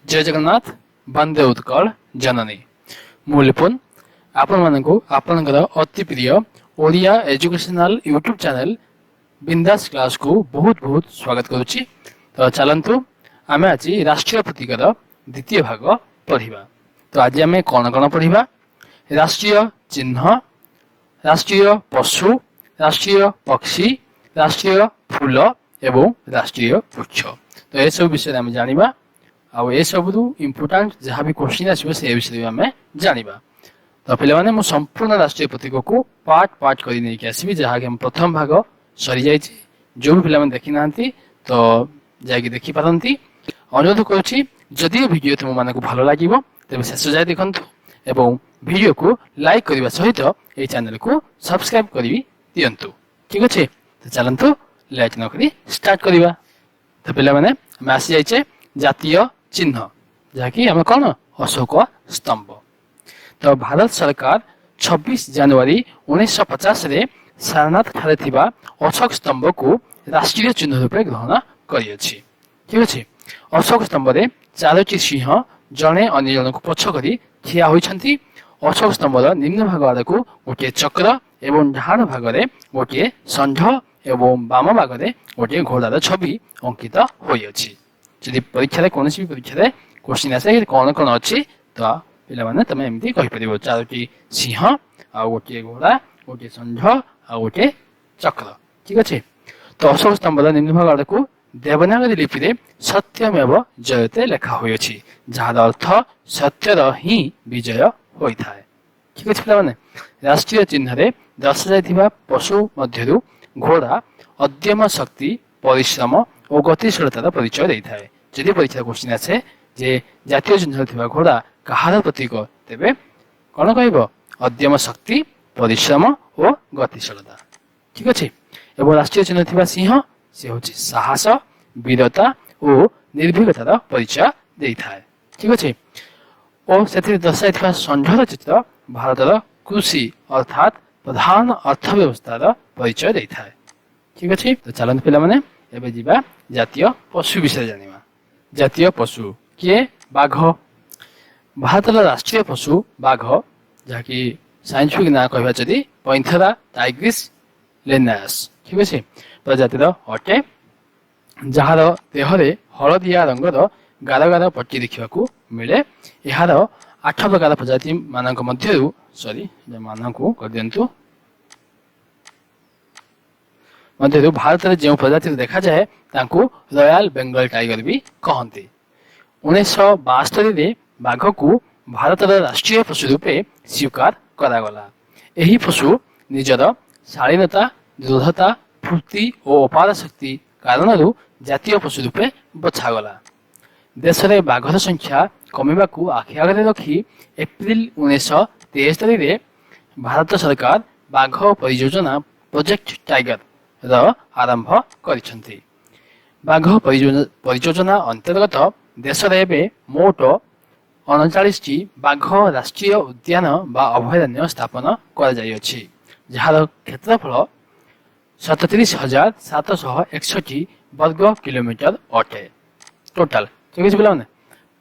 जय जगन्नाथ वंदे उत्कल जननी मुलिपुन आपण मानकु आपनकर अति प्रिय ओडिया एजुकेशनल यूट्यूब चैनल बिंदास क्लास को बहुत बहुत स्वागत करुच्ची। तो चलतु आम आज राष्ट्रीय प्रतीकर द्वितीय भाग पढ़ा। तो आज आम कौन कौन पढ़ा? राष्ट्रीय चिन्ह, राष्ट्रीय पशु, राष्ट्रीय पक्षी, राष्ट्रीय फूल एवं राष्ट्रीय वृक्ष। तो ये सब विषय आम जाना आउ ए सब इम्पोर्टाट जहाँ भी क्वेश्चन आसो से विषय आम जाना। तो पे मु संपूर्ण राष्ट्रीय प्रतीक को पार्ट पार्ट कर आसवि जहाँकि हम प्रथम भाग सरी जाइए। जो भी पे देखी ना तो जाकि देखिपारती। अनुरोध करुच्ची जदि वीडियो तुम मानक भल लगे तेज शेष जाए देखु एवं वीडियो को लाइक करने सहित ये चैनल को सब्सक्राइब कर दिंतु। ठीक अच्छे। तो चलतु लाइक नक स्टार्ट करवा। तो पे आसी जाइए जातीय चिन्ह जहाँकि आम कौन अशोक स्तंभ। तो भारत सरकार 26 जनवरी 1950 रे सारनाथ ठारे थिबा अशोक स्तंभ को राष्ट्रीय चिन्ह रूपे ग्रहण करियछि। ठीक अछि। अशोक स्तंभ रे चारोटी सिंह जणे अन्य जन को पछ करी ठिया होइछन्ति। अशोक स्तंभर निम्न भाग आड़क गोटे चक्र एवं डाहाण भाग रे गोटे षंढ एवं बाम भाग रे गोटे घोड़ार छवि अंकित होइछि। यदि परीक्षा कौन भी परीक्षा क्वेश्चन आसे कौन कौन अच्छी तो पे तुम एमती कहीपर चारोटी सिंह आ गोटे घोड़ा गोटे षंढ आ गोटे चक्र। ठीक अच्छे। तो अशोक स्तंभ निम्न भाग आड़ को देवनागरी लिपि रे सत्यमेव जयते लेखा होइछि जार अर्थ सत्यर ही विजय होता है। ठीक अच्छे पे राष्ट्रीय चिन्ह रे दर्शा पशु मध्यरु घोड़ा अद्यम शक्ति परिश्रम और गतिशीलतार परिचय देता है। यदि परीक्षा क्वेश्चन आसे जे जातीय चिन्ह थिबा घोड़ा कहार प्रतीक तेबे कौन कह अद्यम शक्ति परिश्रम और गतिशीलता। ठीक अच्छे। एवं राष्ट्रीय चिन्ह थिबा सिंह से हूँ साहस वीरता और निर्भीकतार परिचय देता है। ठीक अच्छे। और से दर्शाई षंढर चित्र भारतर कृषि अर्थात प्रधान अर्थव्यवस्थार परिचय देता है। ठीक अच्छे। तो चलते पे एवं जीवा जातीय पशु विषय जाना। जातीय पशु किए बाघ। भारत राष्ट्रीय पशु बाघ जहाँकि साइंटिफिक ना कहवा जदि पैंथेरा टाइग्रिस लेनायस। ठीक अच्छे। प्रजातिर अटे जार देहरे हलदिया रंगर गार गार पट्टी देखा मिले। यार 8 प्रकार प्रजाति मानक मध्यरु सॉरी मानक कर दिंतु मध्यरु भारत में जो प्रजाति देखा जाए ताकू रॉयल बेंगल टाइगर भी कहते। 1972 बाघ को भारतर राष्ट्रीय पशु रूपे स्वीकार करागला। यही पशु निजर शालीनता दृढ़ता फूर्ति और अपार शक्ति कारण जातीय पशु रूपे बछागला। देश में बाघर संख्या कमिबा को आखि आगे रखी एप्रिल 1973 भारत सरकार बाघ परियोजना प्रोजेक्ट टाइगर आरंभ करिसेंति। बाघ परियोजना अंतर्गत देश में मोट 39 बाघ राष्ट्रीय उद्यान बा अभयारण्य स्थापन कर जार क्षेत्रफल 37,761 वर्ग किलोमीटर अटे टोटाल। ठीक है पे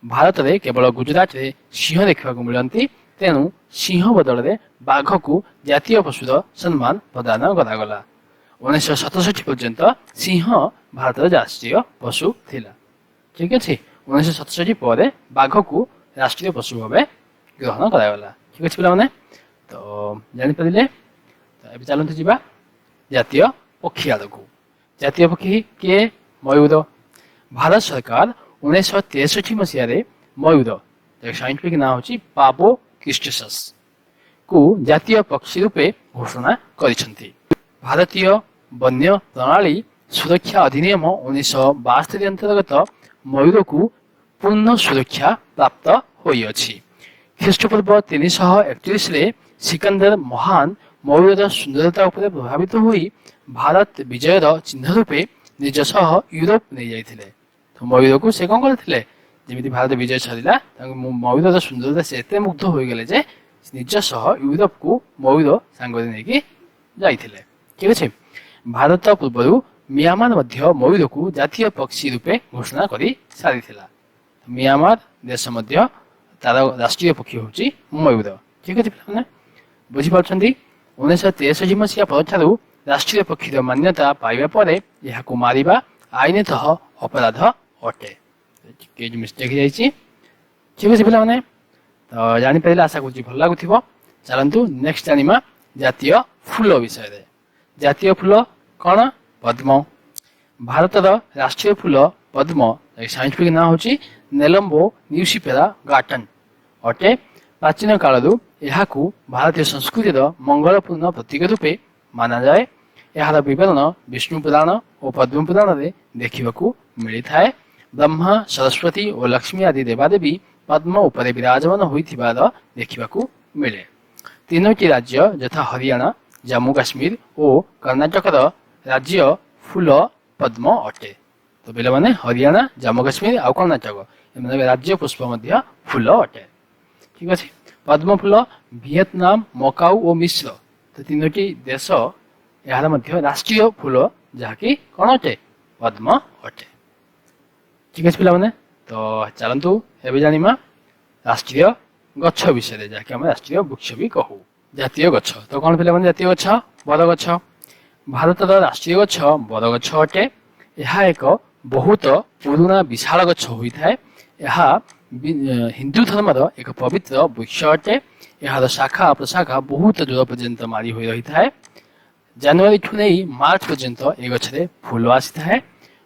भारत में केवल गुजरात में सिंह देखा मिलती। तेणु सिंह बदल में बाघ को जातीय पशुर सम्मान प्रदान करागला। 1967 पर्यंत सिंह भारत राष्ट्रीय पशु थिला। ठीक अच्छे। 1967 पर बाघ को राष्ट्रीय पशु भाव ग्रहण करागला। ठीक अच्छे पे तो जापारे। तो चलते जावा जातीय पक्षी आड़ को। जातीय पक्षी किए मयूर। भारत सरकार 1963 मसीह मयूर साइंटिफिक ना हूँ पाबो क्रिस्टेसस को जातीय पक्षी रूपे घोषणा करिसेंति। भारतीय वन्य प्रणाली सुरक्षा अधिनियम 1972 अंतर्गत मयूर को पूर्ण सुरक्षा प्राप्त होइछि। ख्रीष्टपूर्व 331 सिकंदर महान मयूर सुंदरता उपरे प्रभावित होई भारत विजयर चिन्ह रूपे निज सह यूरोप नहीं जाइथिले। तो मयूर को से कौन करथिले जमी भारत विजय सरिला मयूर सुंदरता से एते मुग्ध हो गले जे निज सह यूरोप को मयूर सांगरे नेकी जाइथिले। ठीक अच्छे। भारत पूर्व म्यांमार मध्य मयूर को जातीय पक्षी रूपे घोषणा कर सारी। म्यांमार देश मध्य तार राष्ट्रीय पक्षी हूँ मयूर। ठीक अच्छे पे बुझीपार 1963 मसीहा पर राष्ट्रीय पक्षी मान्यता पाइबा पर यह मारिबा आईनतः अपराध अटे। मिस्टेक हो जाइए। ठीक अच्छे पे तो जापर आशा करुँच भल लगुथ। चलतु नेक्स्ट जाना जातीय फूल विषय। जातीय फूल कौन? पद्म। भारतर राष्ट्रीय फूल पद्म साइंटिफिक ना हूँ नेलम्बो न्यूसिफेरा गार्टन अटे। प्राचीन कालू यह भारतीय संस्कृतिर मंगलपूर्ण प्रतीक रूपे माना जाए। यार विवरण विष्णु पुराण और पद्म पुराण में देखा मिलता है। ब्रह्मा सरस्वती और लक्ष्मी आदि देवादेवी पद्म उपरे विराजमान होइथिबार देखा मिले। तीनोटी राज्य यथा हरियाणा, जम्मू काश्मीर और कर्णाटक राज्य फूल पद्म अटे। तो पे हरियाणा, जम्मू काश्मीर और कर्णाटक एम राज्य पुष्प फूल अटे। ठीक अच्छे। पद्म फूल वियतनाम, मकाऊ और मिश्र तो तीनोटी देश यार राष्ट्रीय फूल जहाँकि कौन अटे? पद्म अटे। ठीक अच्छे पे तो चलतु एवं जाना राष्ट्रीय गछ विषय जहाँकि आम राष्ट्रीय वृक्ष भी कहू। जातीय गछ तो कौन पे जातीय गछ? बरगछ। भारतर राष्ट्रीय गछ बरगछ अटे। यह एक बहुत पुराना विशाल गछ होता है। यह हिंदू धर्मर एक पवित्र वृक्ष अटे। यार शाखा प्रशाखा बहुत दूर पर्यंत मारी हो रही है। जनवरी ठू नहीं मार्च पर्यंत ए गछरे फूल आसी है।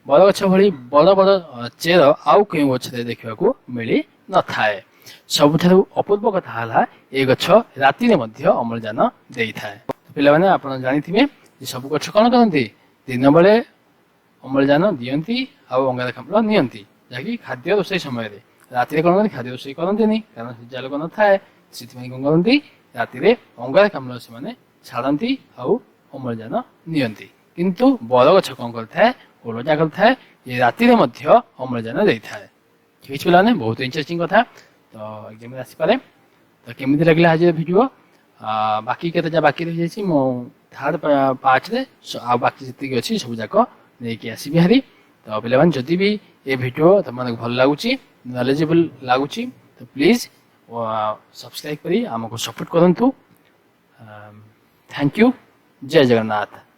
बरगछ भली बड़ बड़ चेर आउ कई गछरे देखा मिली न थाए। सबुठारु अपूर्व कथा है ए गछ राति अम्लजान दे था। पे आप जानी सब गछ कौन करती? दिन बेले अम्लजान दियंती आउ अंगारकाम्ल नियंती जहाँकि खाद्य रोषे समय। राति कौन करती? खाद्य रोषे करती नहीं कारण सूर्यालोक न थाए। से कौन करती? राति अंगारकाम्ल से छाड़ती आउ अम्लजान नियंती। किंतु बरगछ कौन करता है? ओलटा करता है। ये राति अम्लजान दे था। ठीक है पे बहुत इंटरेस्टिंग कथा। तो एग्जाम आसपे तो केमी लगे आज भिड बाकी के बाकी रही जाइए मो थर्ड पार्ट रे बाकी जी अच्छी सब जाक नहीं आसबि हारी। तो पे जदि भी ये भिड तुम भल लगुच नॉलेजेबल लगुच तो प्लीज सब्सक्राइब करी आमको सपोर्ट करूँ। Thank you. जय जगन्नाथ।